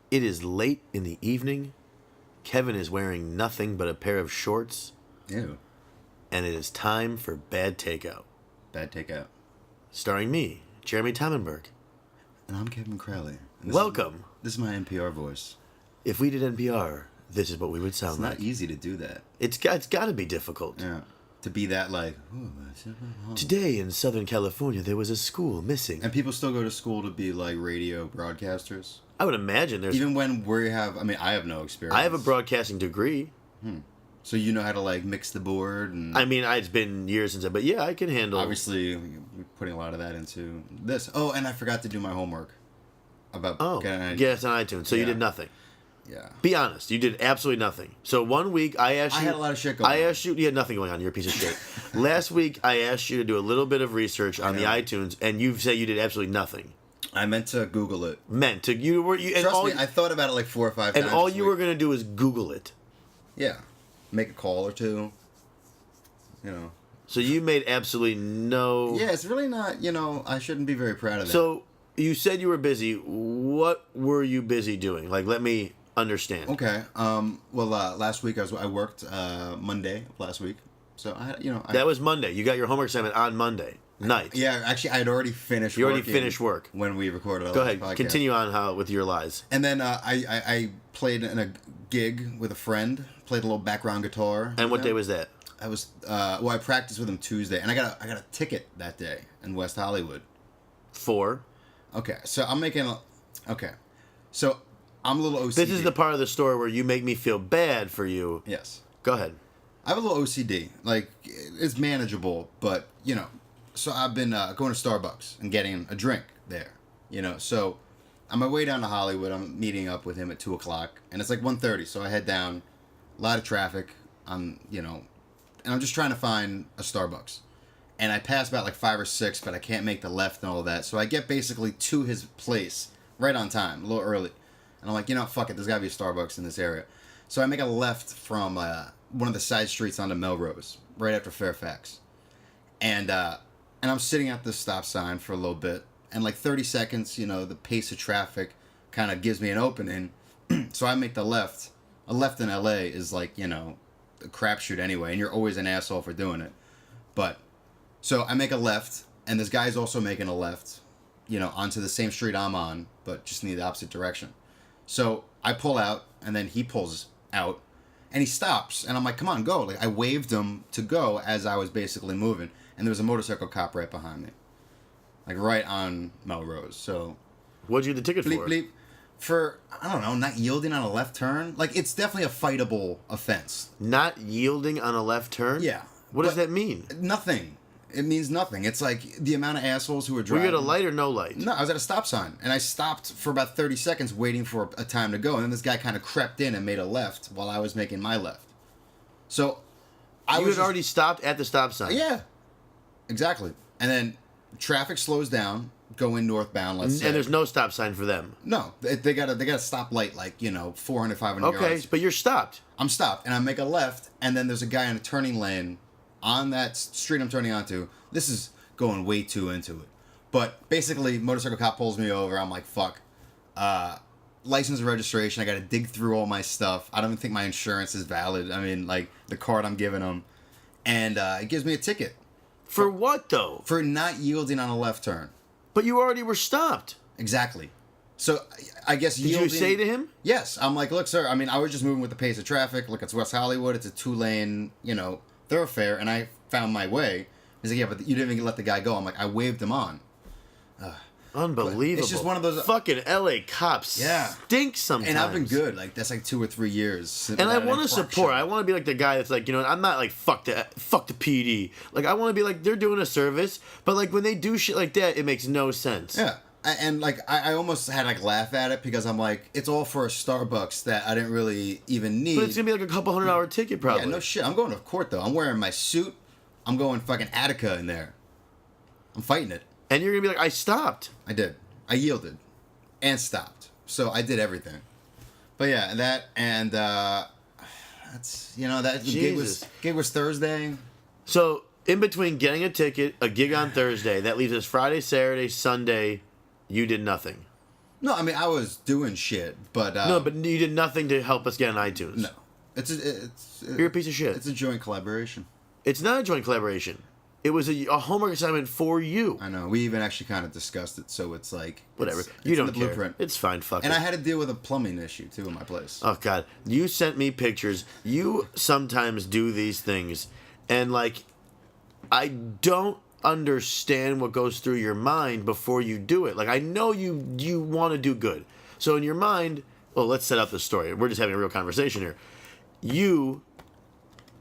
It is late in the evening. Kevin is wearing nothing but a pair of shorts. Ew. And it is time for Bad Takeout. Bad Takeout. Starring me, Jeremy Tamenberg. And I'm Kevin Crowley. Welcome. This is my NPR voice. If we did NPR, this is what we would sound It's like. not easy to do that. It's got to be difficult. Yeah. To be that like... Today in Southern California, there was a school missing. And people still go to school to be like radio broadcasters? I would imagine there's... Even when we have... I mean, I have no experience. I have a broadcasting degree. So you know how to like mix the board and... I mean, it's been years since but yeah, I can handle... Obviously, we're putting a lot of that into this. Oh, and I forgot to do my homework. About... Yes, on iTunes. So you did nothing. Yeah. Be honest. You did absolutely nothing. So one week I asked you... I had a lot of shit going on. I asked you... You had nothing going on. You're a piece of shit. Last week I asked you to do a little bit of research on the iTunes, and you say you did absolutely nothing. I meant to Google it. Trust me, I thought about it like 4 or 5 times. And all you were going to do is Google it. Yeah. Make a call or two. You know. So you made absolutely no... Yeah, it's really not, I shouldn't be very proud of that. So you said you were busy. What were you busy doing? Like, let me understand. Okay. Last week I worked Monday of last week. So that was Monday. You got your homework assignment on Monday night. Yeah, actually I had already finished. You already finished work when we recorded. Go ahead. Podcast. Continue on with your lies. And then I played in a gig with a friend. Played a little background guitar. And what day was that? I was I practiced with him Tuesday, and I got a ticket that day in West Hollywood. For? Okay, so I'm a little OCD. This is the part of the story where you make me feel bad for you. Yes. Go ahead. I have a little OCD. Like, it's manageable, but, so I've been going to Starbucks and getting a drink there, So on my way down to Hollywood, I'm meeting up with him at 2 o'clock, and it's like 1:30, so I head down, a lot of traffic, and I'm just trying to find a Starbucks. And I pass about like 5 or 6, but I can't make the left and all that, so I get basically to his place right on time, a little early. And I'm like, fuck it, there's got to be a Starbucks in this area. So I make a left from one of the side streets onto Melrose, right after Fairfax. And I'm sitting at the stop sign for a little bit. And like 30 seconds, the pace of traffic kind of gives me an opening. So I make the left. A left in LA is like, a crapshoot anyway. And you're always an asshole for doing it. But, so I make a left. And this guy's also making a left, onto the same street I'm on, but just in the opposite direction. So I pull out, and then he pulls out, and he stops, and I'm like, come on, go. Like, I waved him to go as I was basically moving, and there was a motorcycle cop right behind me. Like, right on Melrose, so... What'd you get the ticket bleep, for? Bleep. For, I don't know, not yielding on a left turn? Like, it's definitely a fightable offense. Not yielding on a left turn? Yeah. What does that mean? Nothing. It means nothing. It's like the amount of assholes who are driving. Were you at a light or no light? No, I was at a stop sign. And I stopped for about 30 seconds waiting for a time to go. And then this guy kind of crept in and made a left while I was making my left. So, You had already stopped at the stop sign? Yeah. Exactly. And then traffic slows down, going northbound, let's say. And there's no stop sign for them? No. They got a stop light, like, 400, 500 yards. Okay, but you're stopped. I'm stopped. And I make a left, and then there's a guy in a turning lane on that street I'm turning onto. This is going way too into it. But basically, motorcycle cop pulls me over. I'm like, fuck. License and registration. I got to dig through all my stuff. I don't even think my insurance is valid. I mean, like, the card I'm giving him. And it gives me a ticket. For what, though? For not yielding on a left turn. But you already were stopped. Exactly. So, I guess Did you say to him? Yes. I'm like, look, sir, I mean, I was just moving with the pace of traffic. Look, it's West Hollywood. It's a 2-lane, thoroughfare. And I found my way. He's like, yeah, but you didn't even let the guy go. I'm like, I waved him on. Unbelievable. It's just one of those... Fucking LA cops stink sometimes. And I've been good. Like, that's like 2 or 3 years. And I want to support. I want to be like the guy that's like, I'm not like, fuck the PD. Like, I want to be like, they're doing a service. But like, when they do shit like that, it makes no sense. Yeah. And like, I almost had like laugh at it because I'm like, it's all for a Starbucks that I didn't really even need. But it's going to be like a couple $100 ticket probably. Yeah, no shit. I'm going to court though. I'm wearing my suit. I'm going fucking Attica in there. I'm fighting it. And you're going to be like, I stopped. I did. I yielded. And stopped. So I did everything. But yeah, that and that's that gig was Thursday. So in between getting a ticket, a gig on Thursday, that leaves us Friday, Saturday, Sunday, you did nothing. No, I mean I was doing shit, but No, but you did nothing to help us get on iTunes. no, You're a piece of shit. It's a joint collaboration. It's not a joint collaboration. It was a homework assignment for you. I know. We even actually kind of discussed it, so it's like Whatever. It's You don't in the care. blueprint. It's fine. Fuck And it. I had to deal with a plumbing issue too in my place. Oh God! You sent me pictures. You sometimes do these things, and like, I don't understand what goes through your mind before you do it. Like, I know you want to do good, so in your mind, well, let's set up the story. We're just having a real conversation here.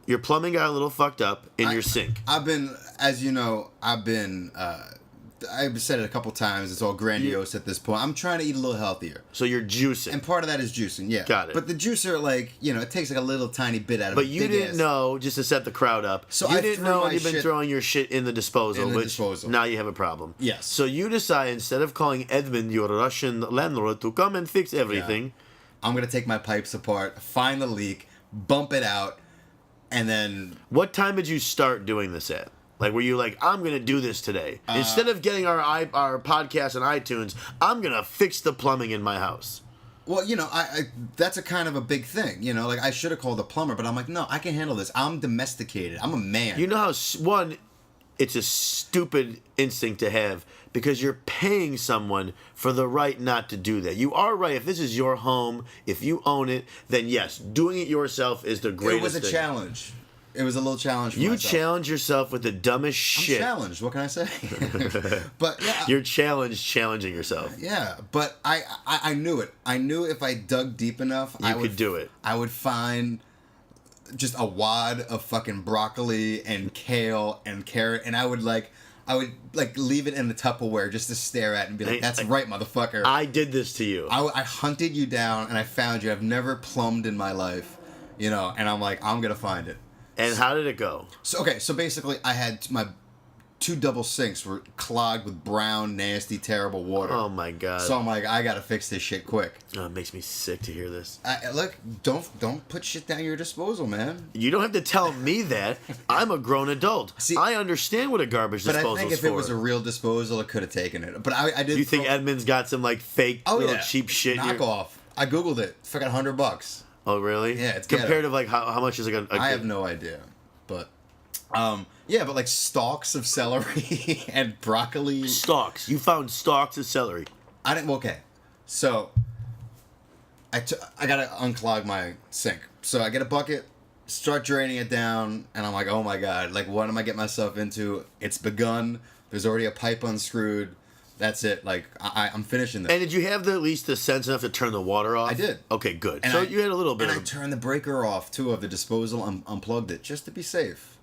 Your plumbing got a little fucked up in your sink. I've been, as you know, I've said it a couple times. It's all grandiose at this point. I'm trying to eat a little healthier. So you're juicing. And part of that is juicing, yeah. Got it. But the juicer, like, it takes like a little tiny bit out of it. But you didn't know, just to set the crowd up. So you I didn't threw know my you've been shit throwing your shit in the disposal, in the which disposal. now you have a problem. Yes. So you decide, instead of calling Edmund, your Russian landlord, to come and fix everything, I'm going to take my pipes apart, find the leak, bump it out, and then... what time did you start doing this at? Like, were you like, I'm going to do this today? Instead of getting our podcast on iTunes, I'm going to fix the plumbing in my house. Well, I that's a kind of a big thing, like I should have called a plumber, but I'm like, no, I can handle this. I'm domesticated. I'm a man. You know how, one, it's a stupid instinct to have because you're paying someone for the right not to do that. You are right. If this is your home, if you own it, then yes, doing it yourself is the greatest It was a thing. challenge. It was a little challenge for You myself. challenge yourself with the dumbest I'm shit. challenged. What can I say? But yeah, You're challenging yourself. yeah. But I knew it. I knew if I dug deep enough, I could do it. I would find just a wad of fucking broccoli and kale and carrot, and I would leave it in the Tupperware just to stare at and be like, "That's right, motherfucker." I did this to you. I hunted you down and I found you. I've never plumbed in my life, and I'm like, I'm gonna find it. And how did it go? So basically I had my 2 double sinks were clogged with brown, nasty, terrible water. Oh my God. So I'm like, I gotta fix this shit quick. Oh, it makes me sick to hear this. Look, don't put shit down your disposal, man. You don't have to tell me that. I'm a grown adult. See, I understand what a garbage But disposal I think is if for. it was a real disposal, it could have taken it. But I did. You think Edmund's got some like fake little cheap shit? Knock off. I googled it. Fucking $100. Oh really? Yeah, it's compared ghetto. to like how much is like a I have no idea, but but like stalks of celery and broccoli. stalks. You found stalks of celery. I didn't. Okay, so I gotta unclog my sink. So I get a bucket, start draining it down, and I'm like, oh my God, like what am I getting myself into? It's begun. There's already a pipe unscrewed. That's it. Like I'm finishing this. And did you have at least the sense enough to turn the water off? I did. Okay, good. And So I- you had a little bit And of. I turned the breaker off too of the disposal. Unplugged it just to be safe.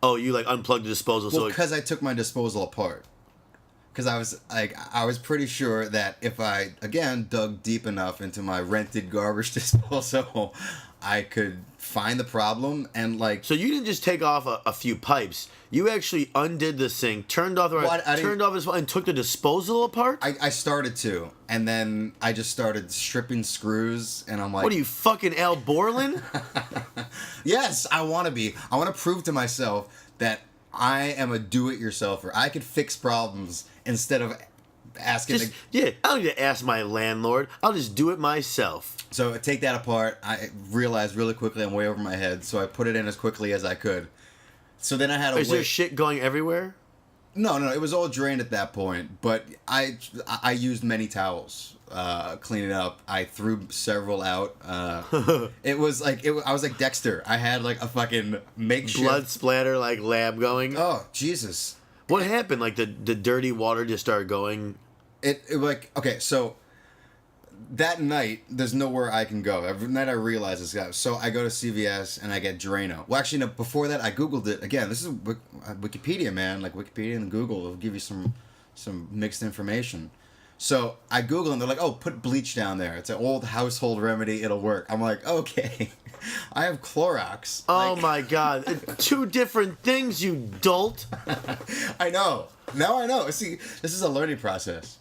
Oh, you like unplugged the disposal. Well, So because I took my disposal apart. Because I was pretty sure that if I again dug deep enough into my rented garbage disposal, I could find the problem and like. So you didn't just take off a few pipes. You actually undid the sink, turned off the Well, I turned off his and took the disposal apart. I started to, and then I just started stripping screws, and I'm like, What are you fucking Al Borland? yes, I want to be. I want to prove to myself that I am a do-it-yourselfer. I could fix problems instead of asking. Just, yeah, I don't need to ask my landlord. I'll just do it myself. So I take that apart. I realized really quickly I'm way over my head, so I put it in as quickly as I could. So then I had to Is there shit going everywhere? No, it was all drained at that point. But I used many towels, cleaning up. I threw several out. It was like I was like Dexter. I had like a fucking makeshift Blood splatter like lab going. Oh Jesus! What happened? Like the dirty water just started going. It like okay, so that night there's nowhere I can go. Every night I realize this guy. So I go to CVS and I get Drano. Well, actually, no. Before that, I googled it again. This is Wikipedia, man. Like Wikipedia and Google will give you some mixed information. So I Google and they're like, oh, put bleach down there. It's an old household remedy. It'll work. I'm like, okay. I have Clorox. Oh Like, my God! 2 different things, you dolt. I know. Now I know. See, this is a learning process.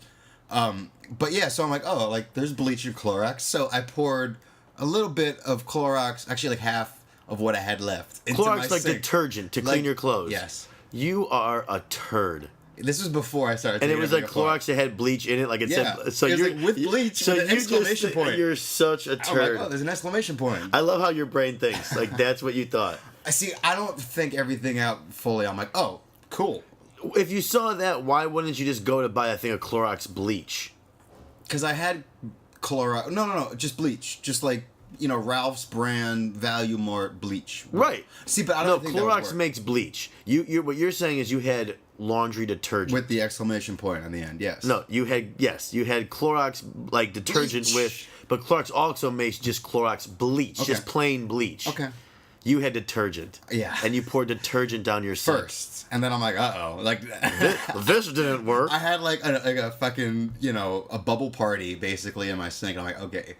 But yeah, so I'm like, oh, like there's bleach and Clorox. So I poured a little bit of Clorox, actually like half of what I had left. Into my Clorox like sink. detergent to Like- clean your clothes. Yes. You are a turd. This was before I started. And it taking was like everything apart. Clorox that had bleach in it, like it Yeah. said. So It was you're like with bleach So with an you exclamation point. You're such a I'm turd. like, oh, there's an exclamation point. I love how your brain thinks. Like that's what you thought. I see. I don't think everything out fully. I'm like, oh, cool. If you saw that, why wouldn't you just go to buy a thing of Clorox bleach? Because I had Clorox. No, just bleach. Just like, Ralph's brand Value Mart bleach. Right. See, but I don't think that would Clorox work. makes bleach. What you're saying is you had laundry detergent. With the exclamation point on the end, yes. No, you had Clorox like detergent Bleach. but Clorox also makes just Clorox bleach, Okay. just plain bleach. Okay. You had detergent. Yeah. And you poured detergent down your sink. First. And then I'm like, uh-oh. Like, This didn't work. I had like a fucking, a bubble party basically in my sink. I'm like, okay.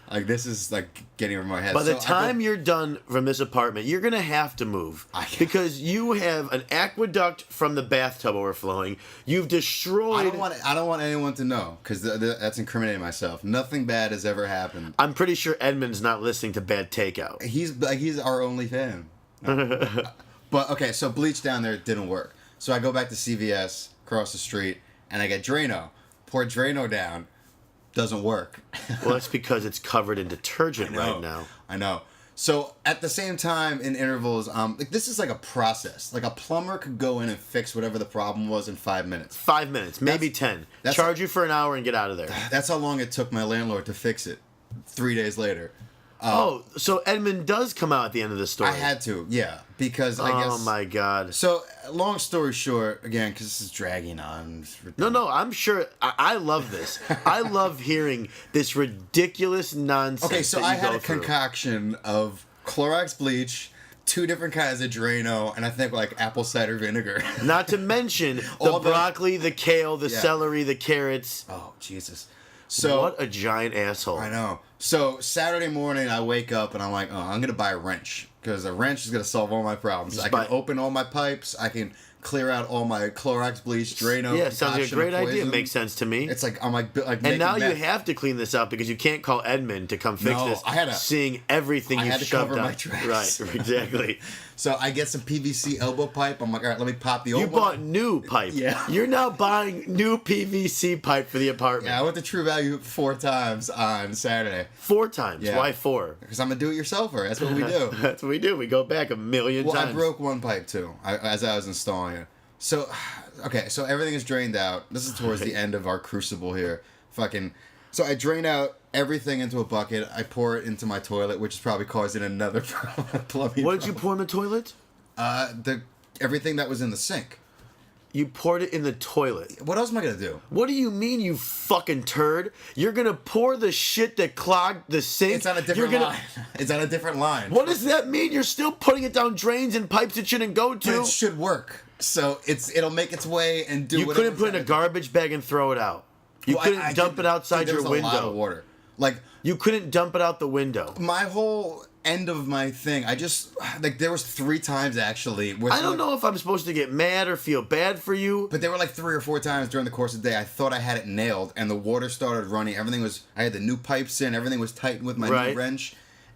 Like, this is like getting over my head. By the So I time go- you're done from this apartment, you're gonna have to move because you have an aqueduct from the bathtub overflowing. You've destroyed. I don't want anyone to know because that's incriminating myself. Nothing bad has ever happened. I'm pretty sure Edmund's not listening to Bad Takeout. He's our only fan. But okay, so bleach down there didn't work. So I go back to CVS across the street and I get Drano. Pour Drano down. Doesn't work. Well, that's because it's covered in detergent I know. right now. I know. So at the same time, in intervals, like this is like a process. Like a plumber could go in and fix whatever the problem was in 5 minutes. 5 minutes, maybe 10. Charge you for an hour and get out of there. That's how long it took my landlord to fix it. 3 days later. So Edmund does come out at the end of the story. I had to, yeah, because I guess. Oh my god. So long story short, again, because this is dragging on. No, I'm sure. I love this. I love hearing this ridiculous nonsense. Okay, so that you I had go a through. concoction of Clorox bleach, 2 different kinds of Drano, and I think like apple cider vinegar. Not to mention the All the- broccoli, the kale, the Yeah. celery, the carrots. Oh Jesus! So What a giant asshole. I know. So Saturday morning, I wake up and I'm like, oh, I'm gonna buy a wrench because a wrench is gonna solve all my problems. I can buy- open all my pipes. I can clear out all my Clorox bleach, Drano. Yeah, sounds like a concoction great of idea. poison. Makes sense to me. It's like I'm like and making now you meth. have to clean this up because you can't call Edmund to come fix No, this. I had to- seeing everything I you had to shoved cover down. my tracks. Right, exactly. So I get some PVC elbow pipe. I'm like, all right, let me pop the old You one. bought new pipe. Yeah. You're now buying new PVC pipe for the apartment. Yeah, I went to True Value 4 times on Saturday 4 times. Yeah. Why 4? because I'm a do-it-yourselfer. That's what we do. That's what we do. We go back a million Well, times. I broke one pipe too as I was installing it. So, okay, so everything is drained out. This is towards the end of our crucible here. So I drain out everything into a bucket. I pour it into my toilet, which is probably causing another plumbing. What did you pour in the toilet? Everything that was in the sink. You poured it in the toilet. What else am I gonna do? What do you mean, you fucking turd? You're gonna pour the shit that clogged the sink? It's on a different line. It's on a different line. What does that mean? You're still putting it down drains and pipes it shouldn't go But to? it should work. So it'll make its way and do. You whatever couldn't put it in a it's gotta do. garbage bag and throw it out. You Well, couldn't I dump did- it outside dude, there your was a lot window. of water. Like You couldn't dump it out the window. my whole end of my thing, I just like there was 3 times actually. Where I don't know if I'm supposed to get mad or feel bad for you. But there were like 3 or 4 times during the course of the day I thought I had it nailed, and the water started running. I had the new pipes in, everything was tight with my Right. new wrench,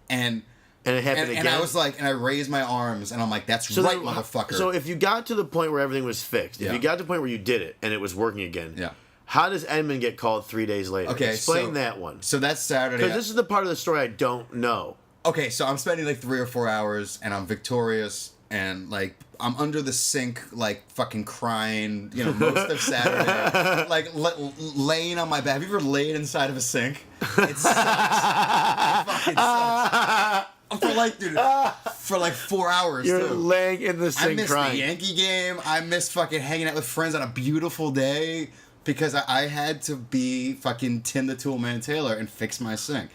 and And it happened and again. I was like, and I raised my arms, and I'm like, that's So right, then, motherfucker. So if you got to the point where everything was fixed, if Yeah. you got to the point where you did it and it was working again, Yeah. how does Edmund get called 3 days later? Okay, Explain so- that one. so that's Saturday. Because this is the part of the story I don't know. Okay, so I'm spending like 3 or 4 hours, and I'm victorious, and like I'm under the sink, like fucking crying, most of Saturday, like laying on my back. Have you ever laid inside of a sink? It sucks. It fucking sucks. For like 4 hours. You're too. laying in the I sink missed crying. the Yankee game. I missed fucking hanging out with friends on a beautiful day because I had to be fucking Tim the Toolman Taylor and fix my sink.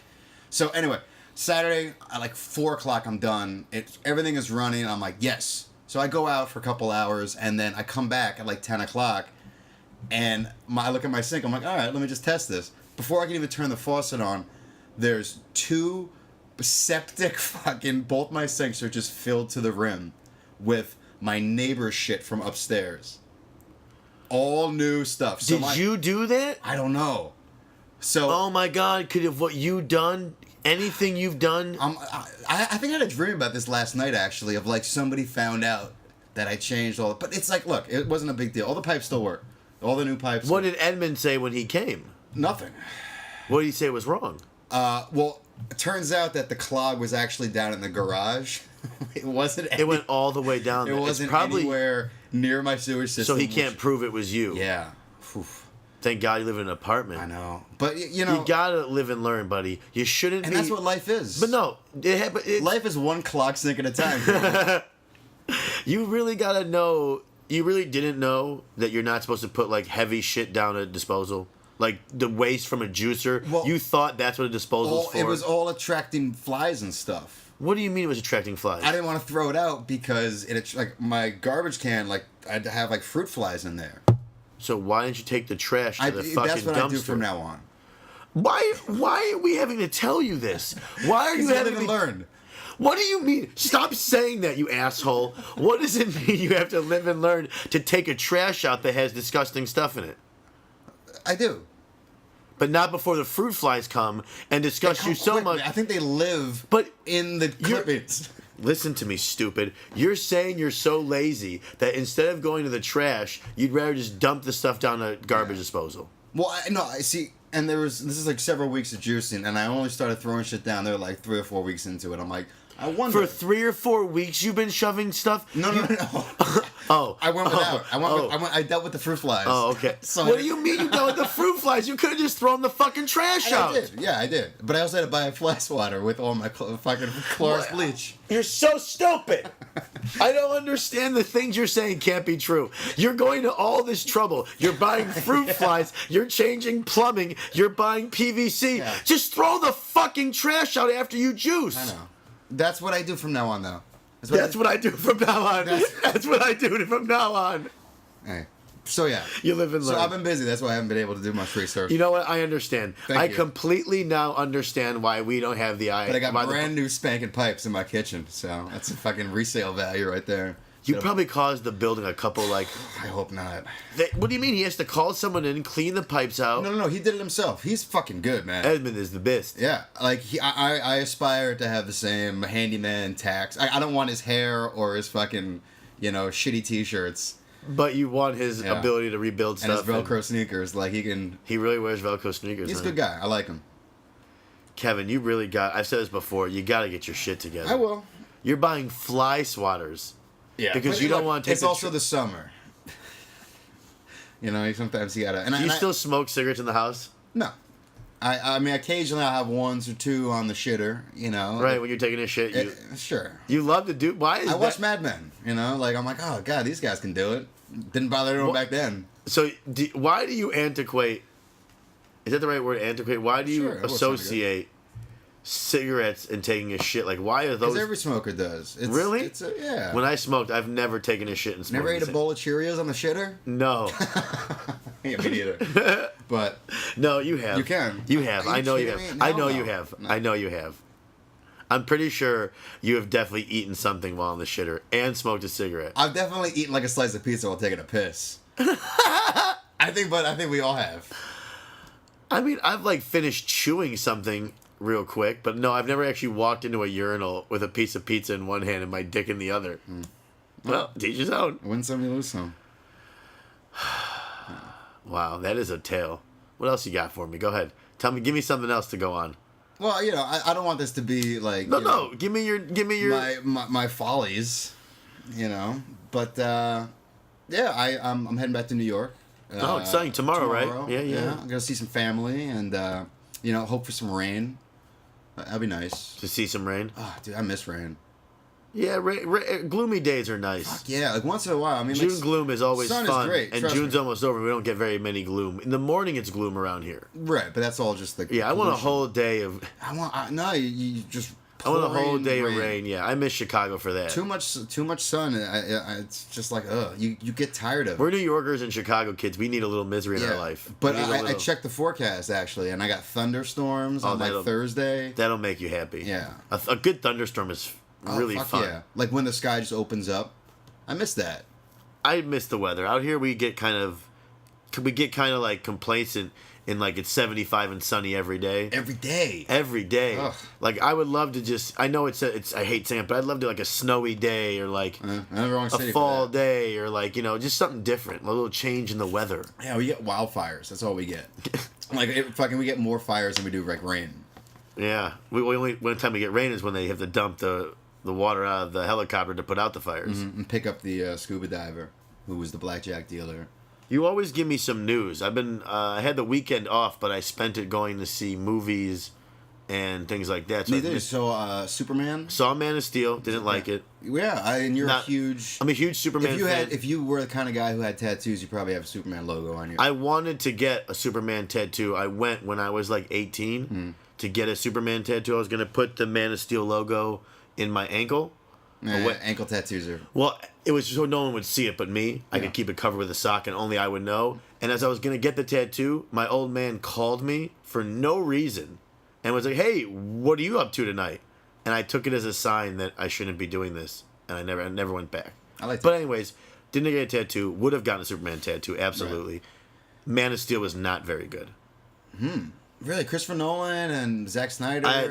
So anyway, Saturday at like 4 o'clock, I'm done. Everything is running. I'm like, yes. So I go out for a couple hours, and then I come back at like 10 o'clock, and I look at my sink. I'm like, all right, let me just test this. Before I can even turn the faucet on, there's 2 septic fucking, both my sinks are just filled to the rim with my neighbor's shit from upstairs. All new stuff. So Did you do that? I don't know. So Oh my God! Could have what you done? Anything you've done? I think I had a dream about this last night, actually, of like somebody found out that I changed all. But it's like, look, it wasn't a big deal. All the pipes still work. All the new pipes. What did Edmund say when he came? Nothing. What did he say was wrong? Well, it turns out that the clog was actually down in the garage. It wasn't. It went all the way down. It there. wasn't It's probably anywhere near my sewage system. so he can't prove it was you. Yeah. Thank God you live in an apartment. I know, but you know, You gotta live and learn, buddy. You shouldn't. and be, that's what life is. But no, Life is one clock sink at a time. You really gotta know. You really didn't know that you're not supposed to put like heavy shit down a disposal, like the waste from a juicer. Well, you thought that's what a disposal's for. It was all attracting flies and stuff. What do you mean it was attracting flies? I didn't want to throw it out because it like my garbage can, like I'd have like fruit flies in there. So why didn't you take the trash to the fucking That's what dumpster? I do from now on. Why are we having to tell you this? Why are you You having live and to learn. What do you mean? Stop saying that, you asshole. What does it mean you have to live and learn to take a trash out that has disgusting stuff in it? I do. But not before the fruit flies come and disgust you so much. I think they live But in the clippings. Listen to me, stupid. You're saying you're so lazy that instead of going to the trash, you'd rather just dump the stuff down a garbage disposal. Well, I see, and this is like several weeks of juicing, and I only started throwing shit down there like 3 or 4 weeks into it. I'm like, I wonder. For 3 or 4 weeks, you've been shoving stuff. No. Oh, I went without. I dealt with the fruit flies. Oh, okay. So What do you mean you dealt with the fruit flies? You could have just thrown the fucking trash out. I did. Yeah, I did. But I also had to buy a fly swatter with all my fucking Clorox bleach. You're so stupid. I don't understand the things you're saying can't be true. You're going to all this trouble. You're buying fruit flies. You're changing plumbing. You're buying PVC. Yeah. Just throw the fucking trash out after you juice. I know. That's what I do from now on, though. That's what I do from now on. That's what I do from now on. Hey. So yeah. You live and learn. So I've been busy. That's why I haven't been able to do much research. You know what? I understand. Thank I you. completely now understand why we don't have the eye. But I got brand new spanking pipes in my kitchen, so that's a fucking resale value right there. You probably caused the building a couple like. I hope not. What do you mean he has to call someone in, clean the pipes out? No. He did it himself. He's fucking good, man. Edmund is the best. Yeah, like I aspire to have the same handyman tax. I don't want his hair or his fucking, shitty T-shirts But you want his ability to rebuild and his stuff. Velcro sneakers. Like he can. He really wears Velcro sneakers. He's a huh? good guy. I like him. Kevin, you really got. I've said this before. You got to get your shit together. I will. You're buying fly swatters. Yeah, Because but you don't look, want to take. It's also the summer. Sometimes you gotta. Do you still smoke cigarettes in the house? No. I mean, occasionally I'll have 1 or 2 on the shitter. Right when you're taking a shit, you Sure. you love to do. Why is I that? watch Mad Men. Like I'm like, oh god, these guys can do it. Didn't bother anyone back then. So why do you antiquate? Is that the right word? Antiquate. Why do you Sure, it was something good. associate cigarettes and taking a shit? Like, why are those? Because every smoker does. Really? Yeah. When I smoked, I've never taken a shit and smoked. Never ate the a same- bowl of Cheerios on the shitter? No. Yeah, me neither. But No, you have. You can. You have. Are you I know you have. kidding me? I No, know no. you have. No. I know you have. I'm pretty sure you have definitely eaten something while on the shitter and smoked a cigarette. I've definitely eaten like a slice of pizza while taking a piss. I think we all have. I mean, I've like finished chewing something real quick, but no, I've never actually walked into a urinal with a piece of pizza in one hand and my dick in the other. Well, teach his own. Win some, you lose some. Wow, that is a tale. What else you got for me? Go ahead. Tell me. Give me something else to go on. Well, I don't want this to be like No. Give me your. my follies, But yeah, I'm heading back to New York. Oh, exciting! Tomorrow, right? Yeah. I'm gonna see some family and hope for some rain. That'd be nice. To see some rain. Oh, dude, I miss rain. Yeah, gloomy days are nice. Yeah, like once in a while. I mean, June gloom is always sun is fun, great, and trust June's me. almost over. We don't get very many gloom. In the morning, it's gloom around here. Right, but that's all just the. Yeah, I want a pollution. whole day of. No, you just. I want a whole pouring day of rain. Yeah, I miss Chicago for that. Too much sun. It's just like you get tired of it. We're New Yorkers and Chicago kids. We need a little misery in our life. But We need a I little- checked the forecast actually, and I got thunderstorms on like that'll- Thursday. That'll make you happy. Yeah. A good thunderstorm is really fuck fun. Yeah, like when the sky just opens up. I miss that. I miss the weather. Out here, we get kind of like complacent in like it's 75 and sunny every day. Every day. Every day. Ugh. Like I would love to just. I know it's I hate saying it, but I'd love to like a snowy day or like I'm the wrong city a for fall that. day or like just something different, a little change in the weather. Yeah, we get wildfires. That's all we get. Like we get more fires than we do like rain. Yeah, we only one time we get rain is when they have to dump the water out of the helicopter to put out the fires. And pick up the scuba diver who was the blackjack dealer. You always give me some news. I had the weekend off, but I spent it going to see movies and things like that. So I Neither. So Superman. saw Man of Steel, didn't like it. Yeah, and you're Not- a huge. I'm a huge Superman fan. If you were the kind of guy who had tattoos, you probably have a Superman logo on you. I wanted to get a Superman tattoo. I went when I was like 18 to get a Superman tattoo. I was going to put the Man of Steel logo in my ankle. Ankle tattoos are. Well, it was so no one would see it but me. I could keep it covered with a sock and only I would know. And as I was going to get the tattoo, my old man called me for no reason and was like, "Hey, what are you up to tonight?" And I took it as a sign that I shouldn't be doing this. And I never went back. I like. But anyways, didn't get a tattoo. Would have gotten a Superman tattoo, absolutely. Man of Steel was not very good. Really, Christopher Nolan and Zack Snyder. I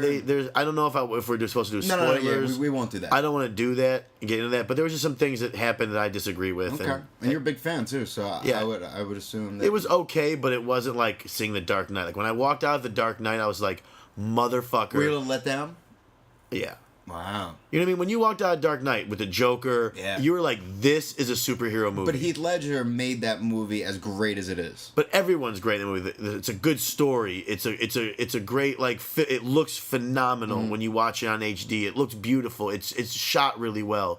don't know if we're supposed to do no, spoilers. yeah, we won't do that. I don't want to do that and get into that. But there was just some things that happened that I disagree with. Okay, and you're a big fan too, so Yeah. I would assume that It was okay, but it wasn't like seeing The Dark Knight. Like when I walked out of The Dark Knight, I was like, motherfucker. Were you a little let down? Yeah. Wow. You know what I mean? When you walked out of Dark Knight with the Joker, Yeah. you were like, this is a superhero movie. But Heath Ledger made that movie as great as it is. But everyone's great in the movie. It's a good story. It's a great like. It looks phenomenal when you watch it on HD. It looks beautiful. It's shot really well.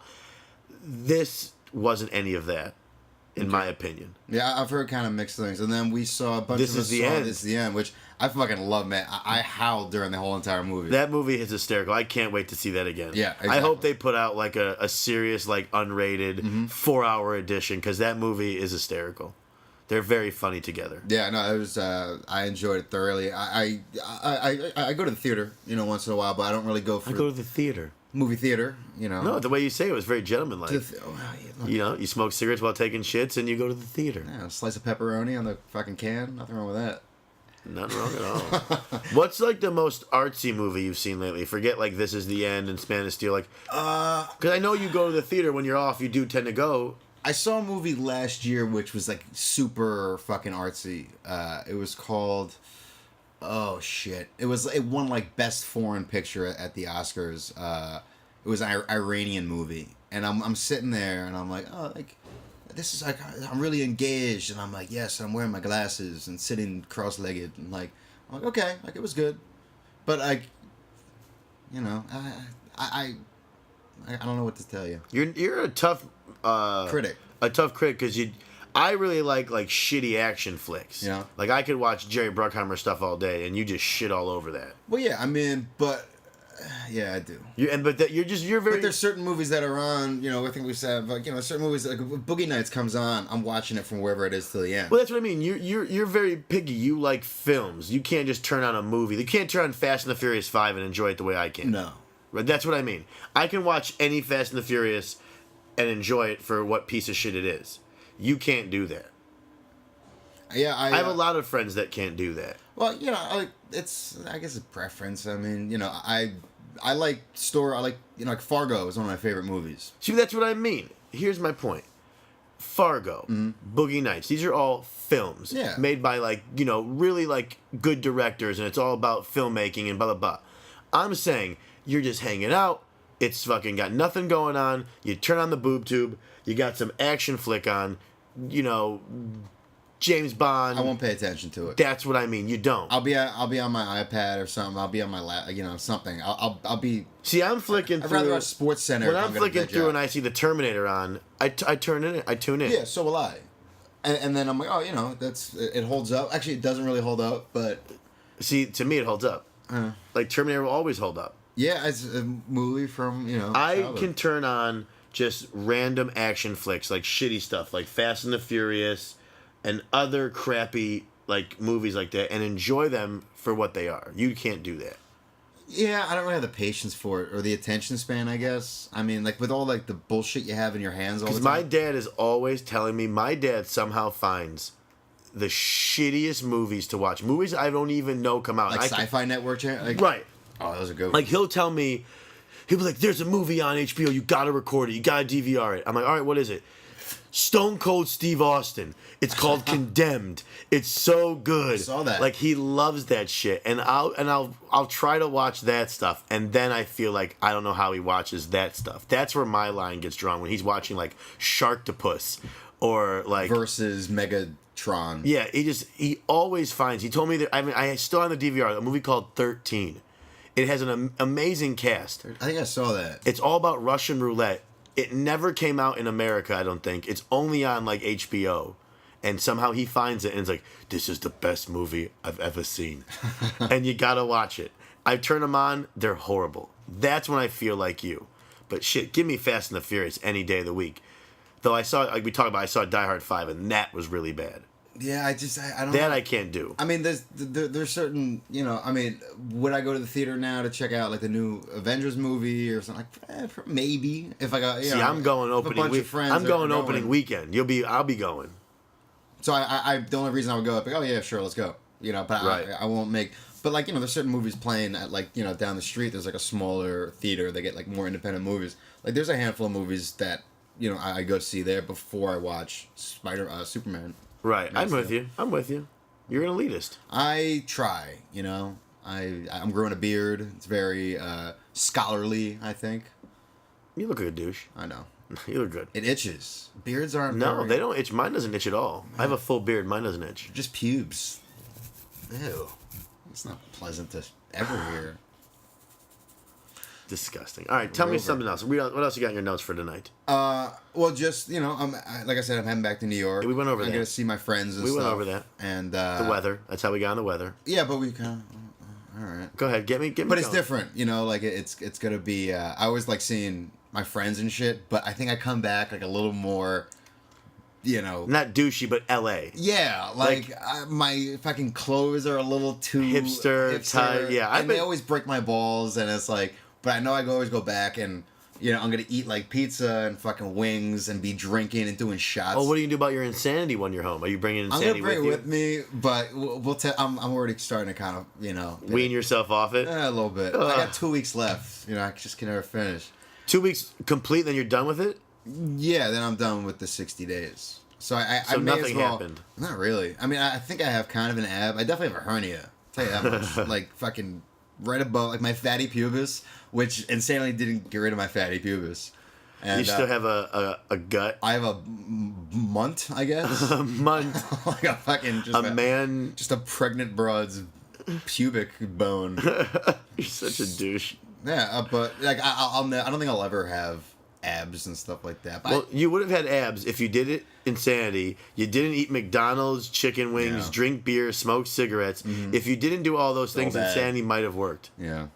This wasn't any of that, in my opinion. Yeah, I've heard kind of mixed things, and then we saw a bunch This of is us the saw end. This is the end, which I fucking love, man. I howled during the whole entire movie. That movie is hysterical. I can't wait to see that again. Yeah, I exactly. hope they put out like a serious, like unrated 4-hour edition because that movie is hysterical. They're very funny together. Yeah, no, it was. I enjoyed it thoroughly. I go to the theater, once in a while, but I don't really go for I go to the theater. movie theater. No, the way you say it was very gentlemanlike. Yeah, You smoke cigarettes while taking shits and you go to the theater. a slice of pepperoni on the fucking can. Nothing wrong with that. Nothing wrong at all. What's like the most artsy movie you've seen lately? Forget like This Is the End and Man of Steel. Like, because I know you go to the theater when you're off. You do tend to go. I saw a movie last year which was like super fucking artsy. It was called. Oh shit! It won like best foreign picture at the Oscars. It was an Iranian movie, and I'm sitting there and I'm like, oh, like this is like I'm really engaged, and I'm like, yes, I'm wearing my glasses and sitting cross-legged, and I'm like okay, like it was good, but like, I don't know what to tell you. You're a tough Critic. A tough critic because I really like shitty action flicks. Yeah. Like I could watch Jerry Bruckheimer stuff all day and you just shit all over that. Well, yeah, I mean, but yeah, I do. You're very. But there's certain movies that are on, I think we said, like, certain movies, like if Boogie Nights comes on, I'm watching it from wherever it is till the end. Well, that's what I mean. You're very picky. You like films. You can't just turn on a movie. You can't turn on Fast and the Furious 5 and enjoy it the way I can. No. Right? That's what I mean. I can watch any Fast and the Furious and enjoy it for what piece of shit it is. You can't do that. Yeah, I have a lot of friends that can't do that. Well, I guess it's preference. I mean, I like like Fargo is one of my favorite movies. See, that's what I mean. Here's my point. Fargo, Boogie Nights, these are all films Yeah. made by really like good directors, and it's all about filmmaking and blah blah blah. I'm saying you're just hanging out. It's fucking got nothing going on. You turn on the boob tube. You got some action flick on. James Bond. I won't pay attention to it. That's what I mean. You don't. I'll be on my iPad or something. I'll be on my something. I'll be. See, I'm flicking I'd through. rather watch Sports Center. When if I'm gonna flicking veg through out. and I see the Terminator on, I tune in. Yeah, so will I. And then I'm like, oh, it holds up. Actually, it doesn't really hold up, but See, to me, it holds up. Like Terminator will always hold up. yeah, it's a movie from I childhood. can turn on just random action flicks, like shitty stuff, like Fast and the Furious, and other crappy like movies like that, and enjoy them for what they are. You can't do that. Yeah, I don't really have the patience for it or the attention span. I guess. I mean, like with all like the bullshit you have in your hands all the Because time. my dad is always telling me. My dad somehow finds the shittiest movies to watch. Movies I don't even know come out. Like I can- Sci-Fi Network channel. Like, Right. Oh, those are good. Like he'll tell me, he'll be like, "There's a movie on HBO. You gotta record it. You gotta DVR it." I'm like, "All right, what is it?" Stone Cold Steve Austin. It's called Condemned. It's so good. I saw that. Like he loves that shit, and I'll try to watch that stuff, and then I feel like I don't know how he watches that stuff. That's where my line gets drawn when he's watching like Sharktopus, or like versus Megatron. yeah. He always finds. He told me that I still on the DVR a movie called 13. It has an amazing cast. I think I saw that. It's all about Russian roulette. It never came out in America, I don't think. It's only on like HBO. And somehow he finds it and it's like, this is the best movie I've ever seen. And you gotta watch it. I turn them on, they're horrible. That's when I feel like you. But shit, give me Fast and the Furious any day of the week. Though I saw, like we talked about, I saw Die Hard 5 and that was really bad. Yeah, I don't. That I can't do. I mean, there's certain, you know, I mean, would I go to the theater now to check out like the new Avengers movie or something? Like, maybe if I got. You See, know, I'm going if a opening bunch week. of friends I'm are going opening weekend. I'll be going. So I the only reason I would go, like, oh yeah, sure, let's go. You know, but Right. I won't make. But like, you know, there's certain movies playing at like, you know, down the street. There's like a smaller theater. They get like more independent movies. Like there's a handful of movies that, you know, I go see there before I watch Superman. Right. I'm Yes, with yeah. you. I'm with you. You're an elitist. I try, you know. I'm growing a beard. It's very scholarly, I think. You look like a douche. I know. You look good. It itches. Beards aren't No, very- they don't itch. Mine doesn't itch at all. I have a full beard. Mine doesn't itch. Just pubes. Ew. It's not pleasant to ever hear. Disgusting. All right, tell me Rover. something else. What else you got in your notes for tonight? Well, just, you know, like I said, I'm heading back to New York. We went over I'm that. going to see my friends and We stuff. went over that. And The weather. That's how we got on the weather. Yeah, but we kind of all right. Go ahead. Get me. But it's going. different, you know, like it's going to be I always like seeing my friends and shit, but I think I come back like a little more, you know, Not douchey, but L.A. yeah, like my fucking clothes are a little too Hipster type, yeah, I've and they been- always break my balls, and it's like, but I know I can always go back and, you know, I'm gonna eat like pizza and fucking wings and be drinking and doing shots. Oh, what do you do about your insanity when you're home? Are you bringing I'm insanity gonna bring it with with me, but we'll tell. I'm already starting to kind of, you know, you? Wean yourself off it. a little bit. I got 2 weeks left. You know, I just can never finish. 2 weeks complete, then you're done with it. Yeah, then I'm done with the 60 days. So I So may nothing as well, happened. Not really. I mean, I think I have kind of an ab. I definitely have a hernia. I'll tell you that much. Like fucking right above, like my fatty pubis, which insanely didn't get rid of my fatty pubis. And You still have a gut. I have a month, I guess. A month. Like a fucking just A man. just a pregnant broad's pubic bone. You're such a douche. Yeah, but like I don't think I'll ever have abs and stuff like that. But Well, you would have had abs if you did it insanity. You didn't eat McDonald's, chicken wings, Yeah. Mm-hmm. drink beer, smoke cigarettes. If you didn't do all those things, bad. insanity might have worked. yeah,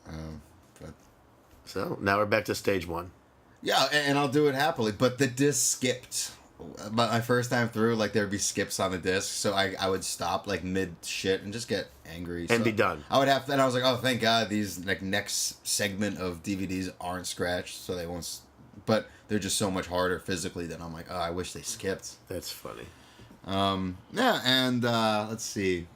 but So now we're back to stage one. yeah, and I'll do it happily. But the disc skipped. But my first time through, like there'd be skips on the disc, so I would stop like mid shit and just get angry And so be done. I would have to, and I was like, oh, thank God these like next segment of DVDs aren't scratched, so they won't. But they're just so much harder physically that I'm like, oh, I wish they skipped. That's funny. Yeah, and let's see.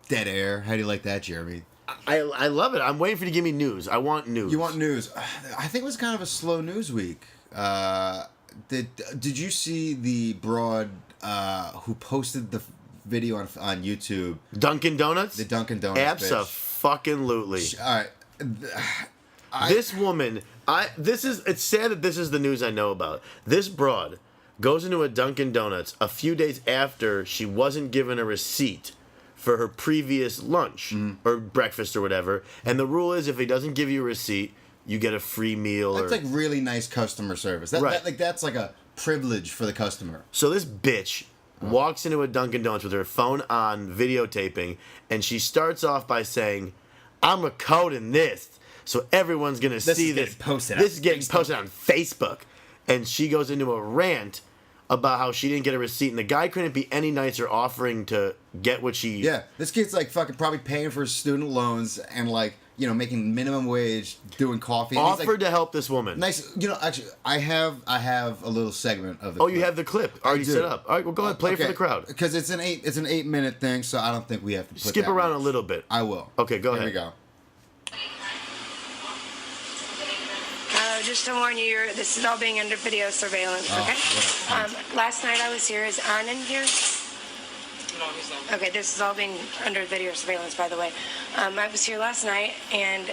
Dead Air. How do you like that, Jeremy? I love it. I'm waiting for you to give me news. I want news. You want news? I think it was kind of a slow news week. Did you see the broad who posted the video on YouTube? Dunkin' Donuts? The Dunkin' Donuts bitch. Abso-fucking-lutely. All right. This woman, it's sad that this is the news I know about. This broad goes into a Dunkin' Donuts a few days after she wasn't given a receipt for her previous lunch or breakfast or whatever. And the rule is if he doesn't give you a receipt, you get a free meal. That's like really nice customer service. Right. That's like a privilege for the customer. So this bitch walks into a Dunkin' Donuts with her phone on, videotaping, and she starts off by saying, "I'm recording this, so everyone's gonna see is this. getting posted This on is getting Facebook." posted on Facebook." And she goes into a rant about how she didn't get a receipt, and the guy couldn't be any nicer offering to get what she. Yeah, this kid's like fucking probably paying for his student loans and like making minimum wage, doing coffee. And he's Offered to help this woman. nice. Actually, I have a little segment of the. Oh, you have the clip already do. set up. All right, well, go ahead, play it for the crowd. Because it's an 8-minute thing, so I don't think we have to put Skip that around much. a little bit. I will. Okay, go ahead. Here we go. Just to warn you, this is all being under video surveillance, Oh, okay? what a Last night I was here. Is Anand here? No, he's not. Okay, this is all being under video surveillance, by the way. I was here last night, and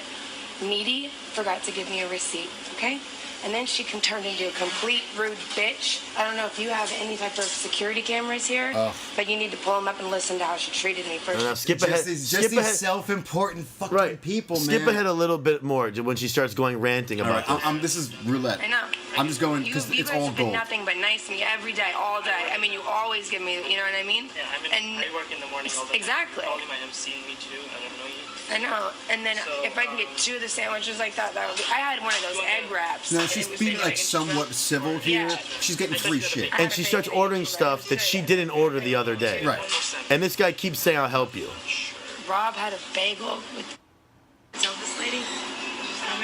Needy forgot to give me a receipt, okay? And then she turned into a complete rude bitch. I don't know if you have any type of security cameras here, but you need to pull them up and listen to how she treated me first. No, skip Just ahead. these Skip ahead. self-important fucking Right. people, man. Skip ahead a little bit more when she starts going ranting All about right, this. this is roulette. I know. I'm just going You because guys it's all have been gold. nothing but nice to me every day, all day. I mean, you always give me, you know what I mean? Yeah, I work in the morning all the Exactly. Probably my MCing me too. I don't know you. I know. And then So, if I can get 2 of the sandwiches like that, that would be. I had one of those egg wraps. No, and she's it was being really like somewhat civil here. Yeah. She's getting free shit. And she starts ordering stuff that she didn't order the other day. Right. And this guy keeps saying, "I'll help you." Rob had a bagel with. So this lady.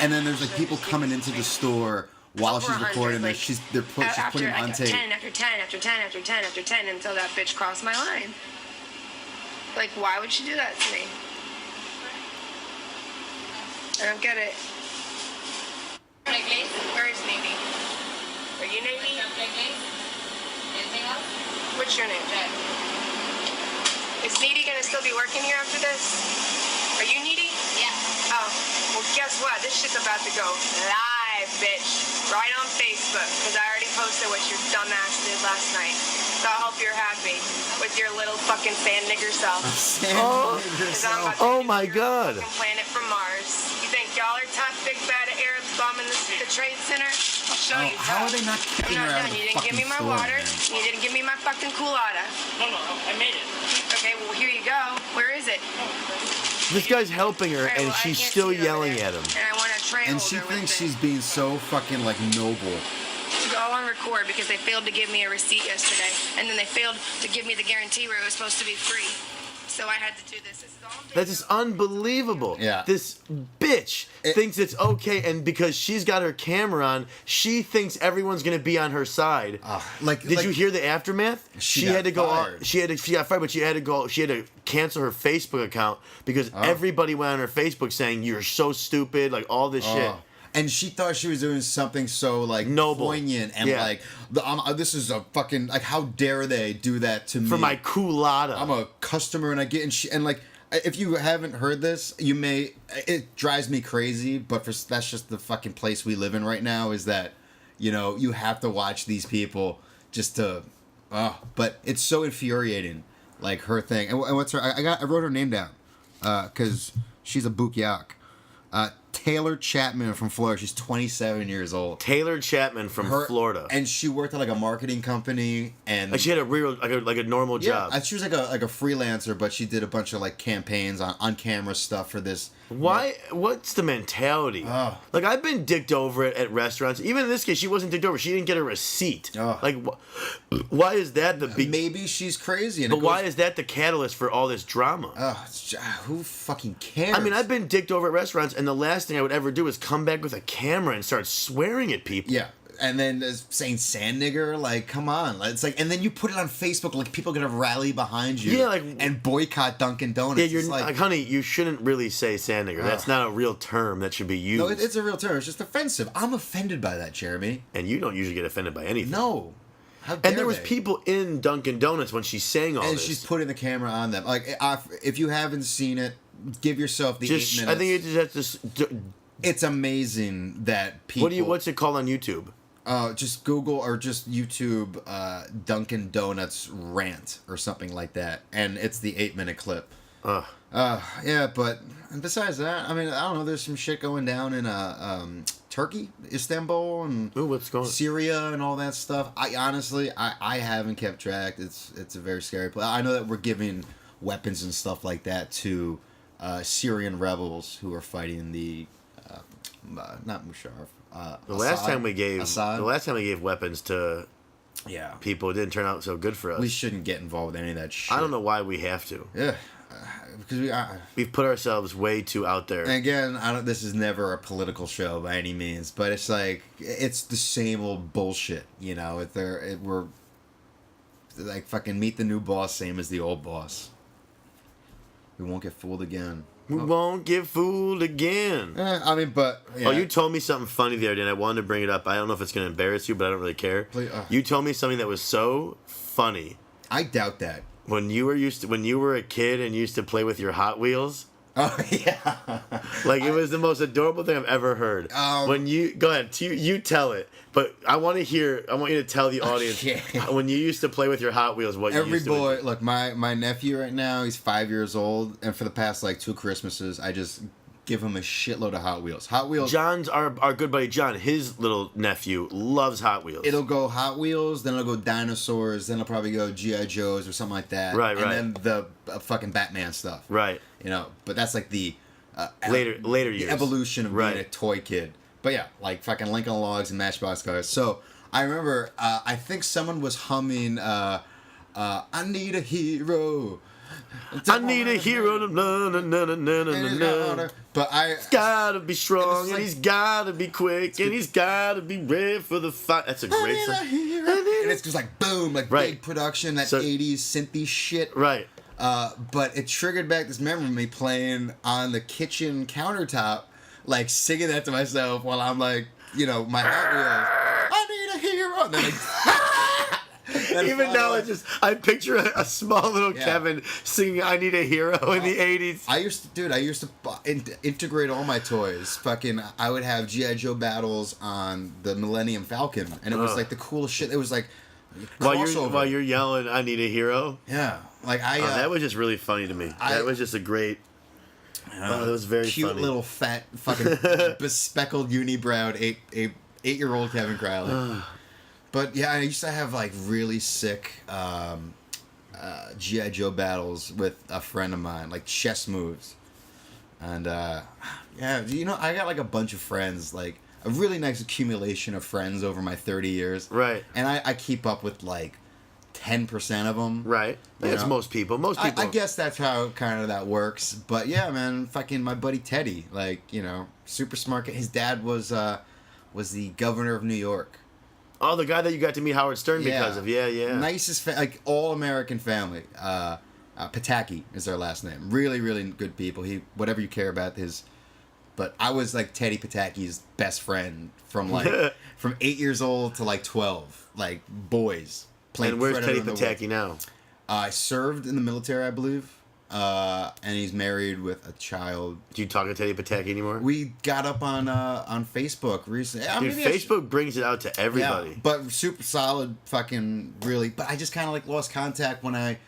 And then there's like people coming into the store while she's recording this. She's putting on tape. 10 after 10 after 10 after 10 after 10 until that bitch crossed my line. Like, why would she do that to me? I don't get it. Where is Navy? Are you Navy? Anything else? What's your name? Is Needy gonna still be working here after this? Are you Needy? Yeah. Oh, well, guess what? This shit's about to go live, bitch. Right on Facebook, because I already posted what your dumbass did last night. So I hope you're happy with your little fucking fan nigger self. Oh. 'Cause I'm about to Oh nuke my your God. fucking planet from Mars. You think y'all are tough, big bad Arabs bombing the trade center? I'll show you. How are tough. they not I'm kicking not her out done. of the You didn't give me fucking my store, water. man? You didn't give me my fucking culotta. No, I made it. Okay, well here you go. Where is it? This guy's helping her, Alright, and well, I she's can't still see it over yelling there. at him. And I want a tray And she holder with thinks it. she's being so fucking like noble. To go on record because they failed to give me a receipt yesterday, and then they failed to give me the guarantee where it was supposed to be free. So I had to do this. This is all. That's just unbelievable. Yeah. This bitch thinks it's okay, and because she's got her camera on, she thinks everyone's gonna be on her side. Did you hear the aftermath? She had got to go. fired. She got fired, but she had to go. She had to cancel her Facebook account because everybody went on her Facebook saying you're so stupid, like all this shit. And she thought she was doing something so like Noble. poignant and Yeah. like this is a fucking like how dare they do that to me For my culotta. I'm a customer and I get and like if you haven't heard this it drives me crazy but that's just the fucking place we live in right now is that you have to watch these people just to but it's so infuriating like her thing and what's her I wrote her name down because she's a bukyak. Taylor Chapman from Florida. She's 27 years old. Taylor Chapman from Florida. And she worked at like a marketing company and Like she had a real like a normal job. she was like a freelancer, but she did a bunch of like campaigns on camera stuff for this. Why? What's the mentality? Like I've been dicked over at restaurants. Even in this case, she wasn't dicked over. She didn't get a receipt. Like, why is that the big? Maybe she's crazy. And But why is that the catalyst for all this drama? who fucking cares? I mean, I've been dicked over at restaurants, and the last thing I would ever do is come back with a camera and start swearing at people. Yeah. And then saying sand nigger, like, come on. It's like, and then you put it on Facebook, like, people are going to rally behind you. Yeah, like- and boycott Dunkin' Donuts. Yeah, you're It's like, honey, you shouldn't really say sand nigger. That's not a real term that should be used. no, it's a real term. It's just offensive. I'm offended by that, Jeremy. And you don't usually get offended by anything. No. How dare And there was they? people in Dunkin' Donuts when she's saying all And this. she's putting the camera on them. Like, if you haven't seen it, give yourself the 8 minutes. I think you just have to. It's amazing that people. What's it called on YouTube? Just Google or just YouTube Dunkin' Donuts rant or something like that, and it's the 8-minute clip. Yeah, but besides that, I mean, I don't know. There's some shit going down in Turkey, Istanbul, and Ooh, what's going on? Syria and all that stuff. I honestly, I haven't kept track. It's a very scary place. I know that we're giving weapons and stuff like that to Syrian rebels who are fighting the not Musharraf. The last time we gave Assad. weapons to people, it didn't turn out so good for us. We shouldn't get involved with any of that shit. I don't know why we have to. Yeah, because we've put ourselves way too out there. and again, I don't. This is never a political show by any means, but it's like it's the same old bullshit. You know, we're like fucking meet the new boss, same as the old boss. We won't get fooled again. We won't get fooled again. I mean, but yeah. Oh, you told me something funny the other day, and I wanted to bring it up. I don't know if it's going to embarrass you, but I don't really care. Please, You told me something that was so funny. I doubt that. When you were a kid and used to play with your Hot Wheels. Oh yeah. Like it was the most adorable thing I've ever heard. When you go ahead, you tell it, but I want you to tell the audience when you used to play with your Hot Wheels. What Every you used to boy, look, my nephew right now, he's 5 years old, and for the past like 2 Christmases, I just give him a shitload of Hot Wheels. Hot Wheels. John's our good buddy John. His little nephew loves Hot Wheels. It'll go Hot Wheels, then it'll go dinosaurs, then it'll probably go GI Joes or something like that. Right. And then the fucking Batman stuff. Right. You know, but that's like the Later the years. evolution of Right. being a toy kid. But yeah, like fucking Lincoln Logs and Matchbox cars. So I remember, I think someone was humming, "I Need a Hero." I need a hero. Na, na, na, na, na, na, na. But Gotta be strong, like- and he's gotta be quick, and he's gotta be ready for the fight. That's a I great need a song. hero. And it's just like boom, like Right. big production, that So- 80s synthy shit. Right. But it triggered back this memory of me playing on the kitchen countertop, like singing that to myself while I'm like, you know, my Hot Wheels. I need a hero. And then Even now, I picture a small little Yeah. Kevin singing "I Need a Hero" in the '80s. I used to integrate all my toys. Fucking, I would have G.I. Joe battles on the Millennium Falcon, and it was like the coolest shit. It was like crossover. While you're yelling, "I need a hero." Yeah, like That was just really funny to me. That was just a great. That was very cute funny. little fat fucking bespeckled unibrowed 8-year-old Kevin Crowley. But yeah, I used to have like really sick G.I. Joe battles with a friend of mine, like chess moves. And yeah, you know, I got like a bunch of friends, like a really nice accumulation of friends over my 30 years. Right. And I keep up with like 10% of them. Right. You That's know? most people. Most people. I guess that's how kind of that works. But yeah, man, fucking my buddy Teddy, like, you know, super smart. His dad was the governor of New York. Oh, the guy that you got to meet Howard Stern because of. Yeah. Nicest, like all American family. Pataki is their last name. Really, really good people. Whatever you care about his. But I was like Teddy Pataki's best friend from like from 8 years old to like 12, like boys. And where's Predator Teddy in the Pataki now? I served in the military, I believe. And he's married with a child. Do you talk to Teddy Pataki anymore? We got up on Facebook recently. Dude, Facebook brings it out to everybody. Yeah, but super solid, fucking really. But I just kind of like lost contact when I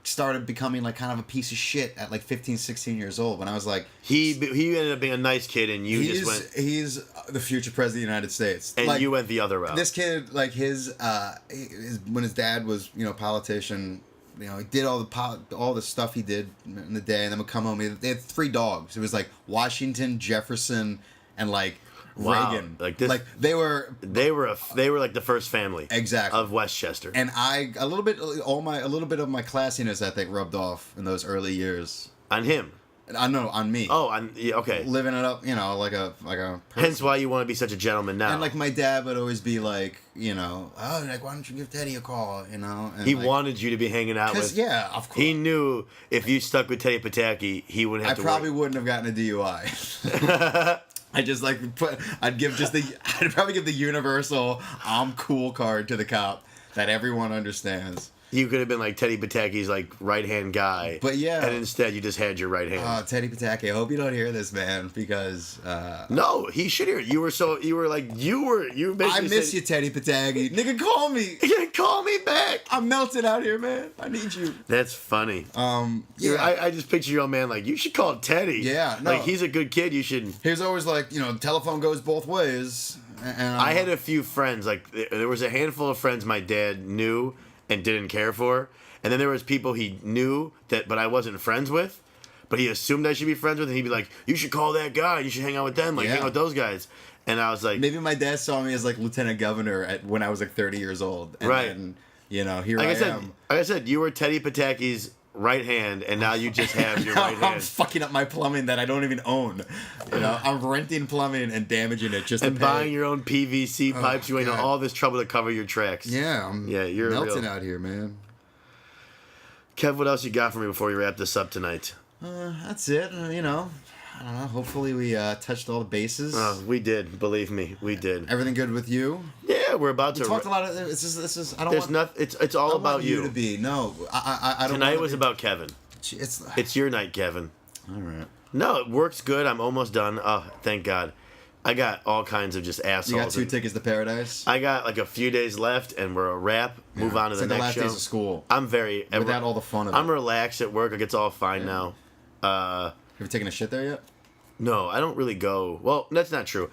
started becoming like kind of a piece of shit at like 15, 16 years old. When I was like, He ended up being a nice kid, and you just went. He's the future president of the United States. And like, you went the other route. This kid, like his when his dad was, you know, politician. You know, he did all the stuff he did in the day, and then would come home. They had 3 dogs. It was like Washington, Jefferson, and like Wow. Reagan. Like this- like they were like the first family exactly of Westchester. And a little bit of my classiness, I think, rubbed off in those early years. On him. I know on me. Oh, okay. Living it up, you know, like a person. Hence why you want to be such a gentleman now. And like my dad would always be like, you know, oh, like why don't you give Teddy a call, you know? And he like, wanted you to be hanging out with. Yeah, of course. He knew if you stuck with Teddy Pataki, he wouldn't have I to probably worry. wouldn't have gotten a DUI. I just like I'd probably give the universal I'm cool card to the cop that everyone understands. You could have been like Teddy Pataki's like right hand guy. But yeah. And instead you just had your right hand. Teddy Pataki, I hope you don't hear this, man, because No, he should hear it. You basically I miss said, you, Teddy Pataki. Nigga, call me. Call me back. I'm melting out here, man. I need you. That's funny. Yeah. I just picture your old man like, you should call Teddy. Yeah, no. Like, he's a good kid. You should. He was always like, you know, telephone goes both ways. And I had a few friends. Like, there was a handful of friends my dad knew and didn't care for. And then there was people he knew but I wasn't friends with. But he assumed I should be friends with. And he'd be like, you should call that guy. You should hang out with them. Like, hang out with those guys. And I was like... Maybe my dad saw me as, like, lieutenant governor when I was, like, 30 years old. And Right. then, you know, here Like I I said, am. like I said, you were Teddy Pataki's right hand, and now you just have your Now right I'm hand. fucking up my plumbing that I don't even own. You know, I'm renting plumbing and damaging it just And to pay. buying your own PVC pipes, you ain't God. all this trouble to cover your tracks. Yeah, I'm you're melting real. out here, man. Kev, what else you got for me before we wrap this up tonight? That's it. You know, I don't know. Hopefully we touched all the bases. We did, believe me, we did. Everything good with you? Yeah, we're about to. We talked a lot of this. Is I don't There's want. nothing. It's all I don't about want you to be. No, I don't. Tonight wanna was be- about Kevin. It's It's your night, Kevin. all right. No, it works good. I'm almost done. Oh, thank God. I got all kinds of just assholes. You got 2 and- tickets to paradise. I got like a few days left, and we're a wrap. Move on to It's the like the next last show. days of school. I'm very Without all the fun of I'm it. relaxed at work. Like it's all fine now. Have you taken a shit there yet? No, I don't really go. Well, that's not true.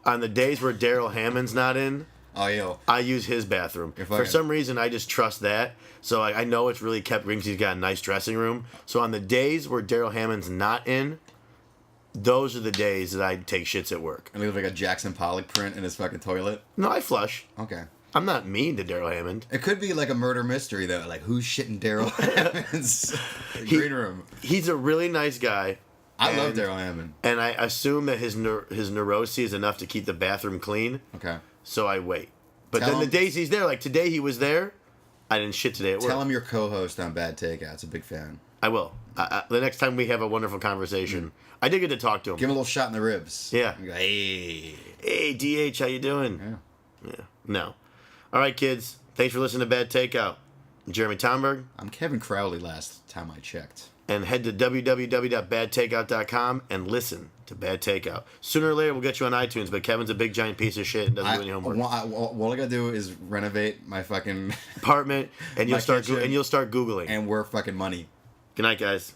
On the days where Daryl Hammond's not in, Oh, yo. I use his bathroom. You're For fucking- some reason, I just trust that. So I know it's really kept rings. He's got a nice dressing room. So on the days where Daryl Hammond's not in, those are the days that I take shits at work. And he looked like a Jackson Pollock print in his fucking toilet. No, I flush. Okay. I'm not mean to Daryl Hammond. It could be like a murder mystery though. Like who's shitting Daryl Hammond's green room? He's a really nice guy. I love And- Daryl Hammond. And I assume that his neuroses is enough to keep the bathroom clean. Okay. So I wait. But Tell then the him- days he's there, like today he was there, I didn't shit today at work. Tell him your co-host on Bad Takeout's a big fan. I will. The next time we have a wonderful conversation. I did get to talk to him. Give him a little shot in the ribs. Yeah. You go, hey. Hey, DH, how you doing? Yeah. Yeah. No. All right, kids. Thanks for listening to Bad Takeout. I'm Jeremy Tomberg. I'm Kevin Crowley last time I checked. And head to www.badtakeout.com and listen to Bad Takeout. Sooner or later, we'll get you on iTunes, but Kevin's a big, giant piece of shit and doesn't do any homework. All I gotta do is renovate my fucking Apartment, and My you'll start kitchen. Googling. and we're fucking money. Good night, guys.